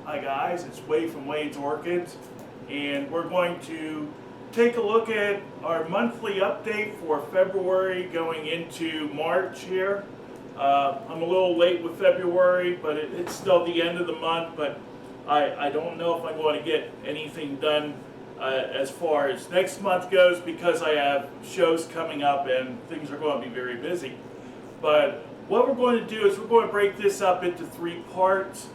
Hi guys, it's Wade from Wade's Orchids, and we're going to take a look at our monthly update for February going into March here. I'm a little late with February, but it's still the end of the month, but I don't know if I'm going to get anything done as far as next month goes because I have shows coming up and things are going to be very busy. But what we're going to do is we're going to break this up into 3 parts.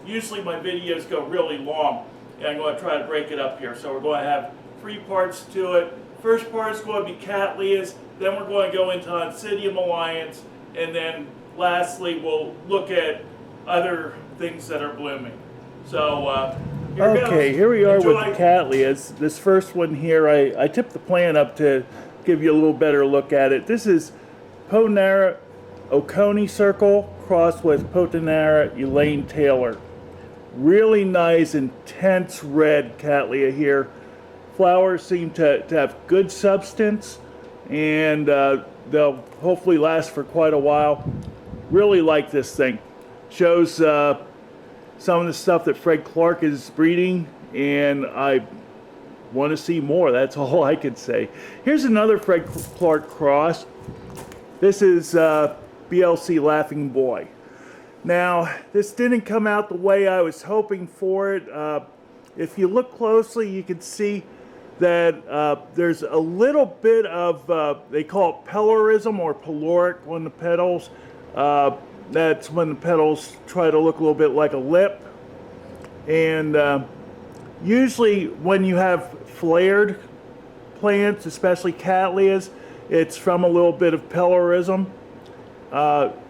Usually my videos go really long, and I'm going to try to break it up here. So we're going to have 3 parts to it. First part is going to be Cattleyas, then we're going to go into Oncidium Alliance, and then lastly we'll look at other things that are blooming. So here we are. Enjoy. With Cattleyas. This first one here, I tipped the plant up to give you a little better look at it. This is Potanera Oconee Circle crossed with Potanera Elaine Taylor. Really nice, intense red Cattleya here. Flowers seem to have good substance, and they'll hopefully last for quite a while. Really like this thing. Shows some of the stuff that Fred Clark is breeding, and I want to see more. That's all I can say. Here's another Fred Clark cross. This is BLC Laughing Boy. Now, this didn't come out the way I was hoping for it. If you look closely, you can see that there's a little bit of, they call it pelorism or peloric on the petals. That's when the petals try to look a little bit like a lip. And usually when you have flared plants, especially Cattleyas, it's from a little bit of pelorism.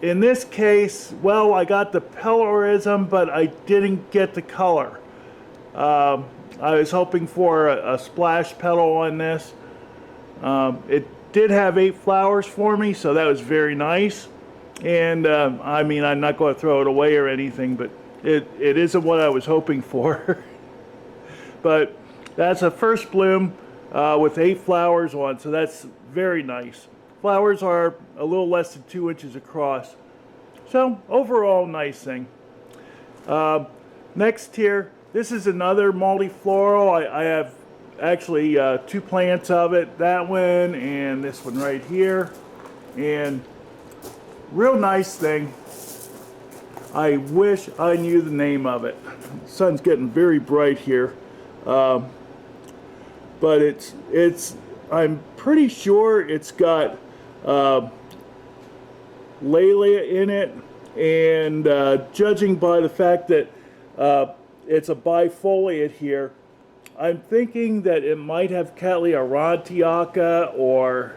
In this case, well, I got the pelorism, but I didn't get the color. I was hoping for a splash petal on this. It did have 8 flowers for me, so that was very nice. And I mean, I'm not going to throw it away or anything, but it isn't what I was hoping for. But that's a first bloom with 8 flowers on, so that's very nice. Flowers are a little less than 2 inches across. So overall, nice thing. Next here, this is another multifloral. I have actually 2 plants of it. That one and this one right here. And real nice thing. I wish I knew the name of it. The sun's getting very bright here. But I'm pretty sure it's got Lelia in it, and judging by the fact that it's a bifoliate here, I'm thinking that it might have Cattleya rantiaca or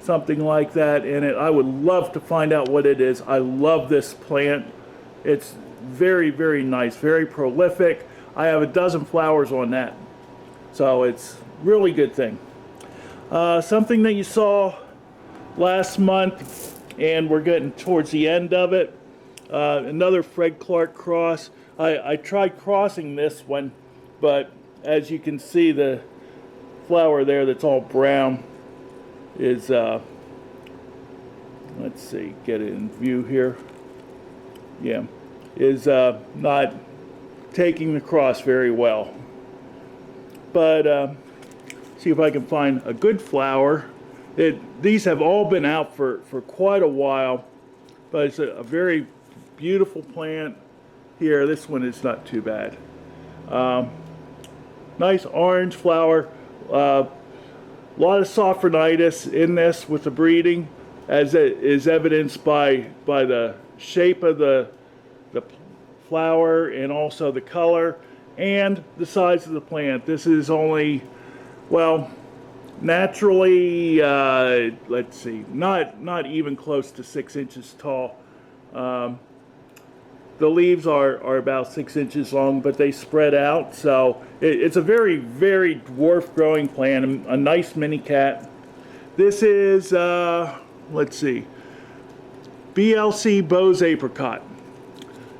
something like that in it. I would love to find out what it is. I love this plant. It's very, very nice, very prolific. I have a dozen flowers on that, so it's really good thing. Something that you saw last month, and we're getting towards the end of it, another Fred Clark cross. I tried crossing this one, but as you can see, the flower there that's all brown is, let's see, get it in view here. Yeah, is not taking the cross very well. But see if I can find a good flower. These have all been out for quite a while, but it's a very beautiful plant. Here, this one is not too bad. Nice orange flower. A lot of sophronitis in this with the breeding, as it is evidenced by the shape of the flower and also the color and the size of the plant. This is only, well, naturally, let's see, not even close to 6 inches tall. The leaves are about 6 inches long, but they spread out, so it's a very, very dwarf growing plant, a nice mini cat. This is, let's see, BLC Bose Apricot.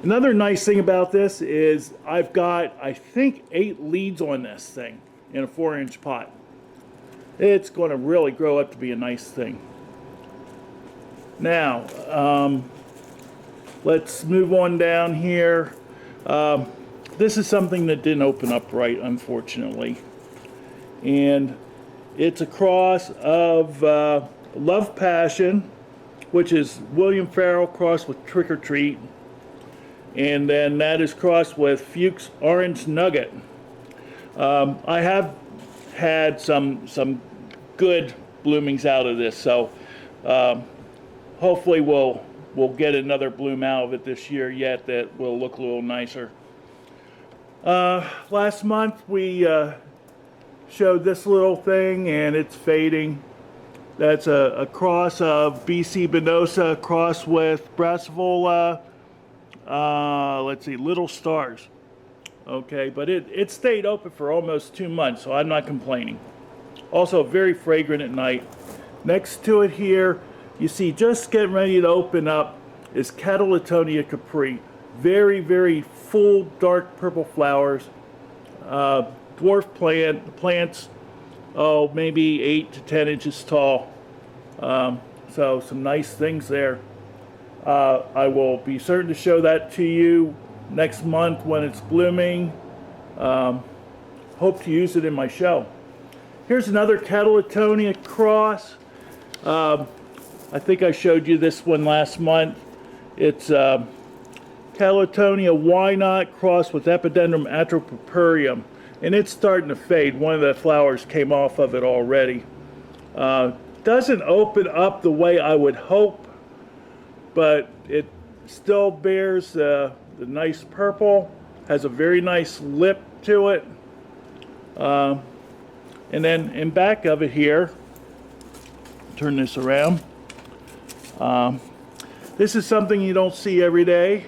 Another nice thing about this is I've got, I think, 8 leads on this thing in a 4-inch pot. It's going to really grow up to be a nice thing. Now, let's move on down here. This is something that didn't open up right, unfortunately. And it's a cross of Love Passion, which is William Farrell crossed with Trick or Treat. And then that is crossed with Fuchs Orange Nugget. I have had some good bloomings out of this, so hopefully we'll get another bloom out of it this year yet that will look a little nicer. Last month we showed this little thing, and it's fading. That's a cross of BC Benosa crossed with Brassavola, let's see, Little Stars. Okay, but it stayed open for almost 2 months, so I'm not complaining. Also very fragrant at night. Next to it here, you see just getting ready to open up is Cattleya Capri. Very, very full dark purple flowers. Dwarf plants, oh, maybe 8 to 10 inches tall. So some nice things there. I will be certain to show that to you next month when it's blooming. Hope to use it in my show. Here's another Cattleya cross. I think I showed you this one last month. It's Cattleya Why Not crossed with Epidendrum atropurpureum, and it's starting to fade. One of the flowers came off of it already. Doesn't open up the way I would hope, but it still bears the nice purple, has a very nice lip to it. And then in back of it here, turn this around. This is something you don't see every day.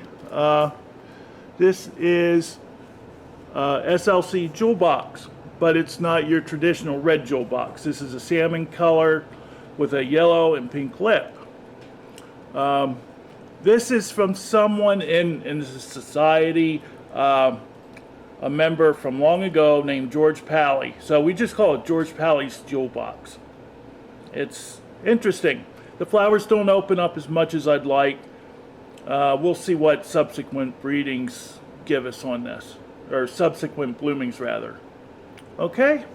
This is SLC jewel box, but it's not your traditional red jewel box. This is a salmon color with a yellow and pink lip. This is from someone in the society, a member from long ago named George Pally. So we just call it George Pally's jewel box. It's interesting. The flowers don't open up as much as I'd like. We'll see what subsequent breedings give us on this, or subsequent bloomings rather. Okay,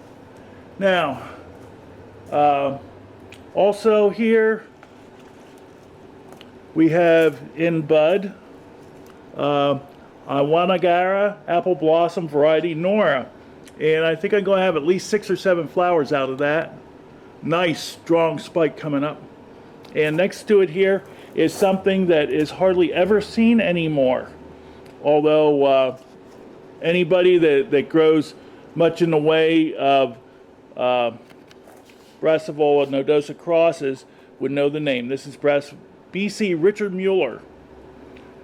now also here we have in bud Iwanagara Apple Blossom variety Nora, and I think I'm going to have at least 6 or 7 flowers out of that. Nice strong spike coming up. And next to it here is something that is hardly ever seen anymore. Although anybody that grows much in the way of Brassavola nodosa crosses would know the name. This is BC Richard Mueller.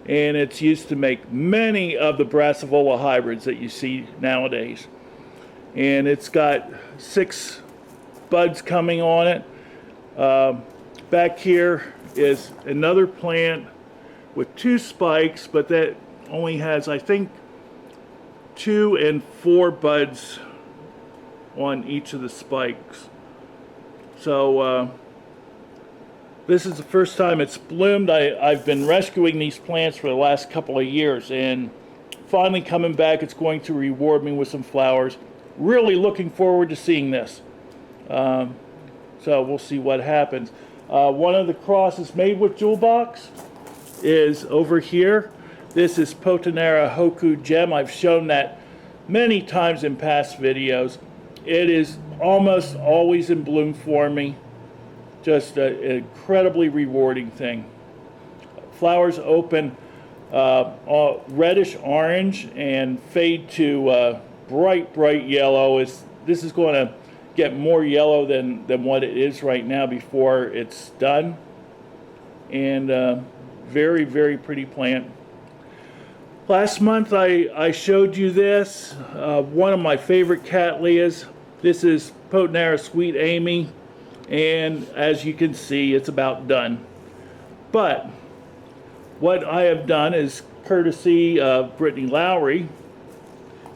And it's used to make many of the Brassavola hybrids that you see nowadays. And it's got 6 buds coming on it. Back here is another plant with 2 spikes, but that only has, I think, 2 and 4 buds on each of the spikes. So this is the first time it's bloomed. I've been rescuing these plants for the last couple of years, and finally coming back, it's going to reward me with some flowers. Really looking forward to seeing this. So we'll see what happens. One of the crosses made with jewel box is over here. This is Potanera Hoku Gem. I've shown that many times in past videos. It is almost always in bloom for me. Just an incredibly rewarding thing. Flowers open reddish orange and fade to bright yellow. This is going to get more yellow than what it is right now before it's done. And very, very pretty plant. Last month I showed you this, one of my favorite Cattleyas. This is Potanera Sweet Amy, and as you can see, it's about done. But what I have done is, courtesy of Brittany Lowry,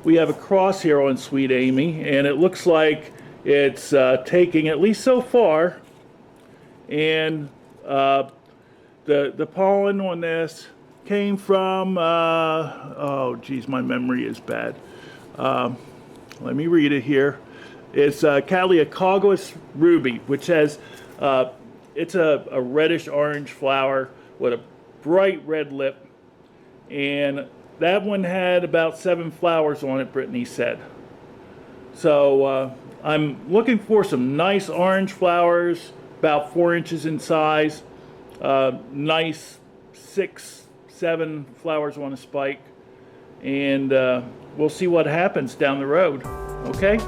we have a cross here on Sweet Amy, and it looks like it's taking, at least so far, and the pollen on this came from, oh geez, my memory is bad. Let me read it here. It's Cattleya ruby, which has, it's a reddish orange flower with a bright red lip. And that one had about 7 flowers on it, Brittany said. So I'm looking for some nice orange flowers, about 4 inches in size. Nice 6, 7 flowers on a spike. And we'll see what happens down the road. Okay?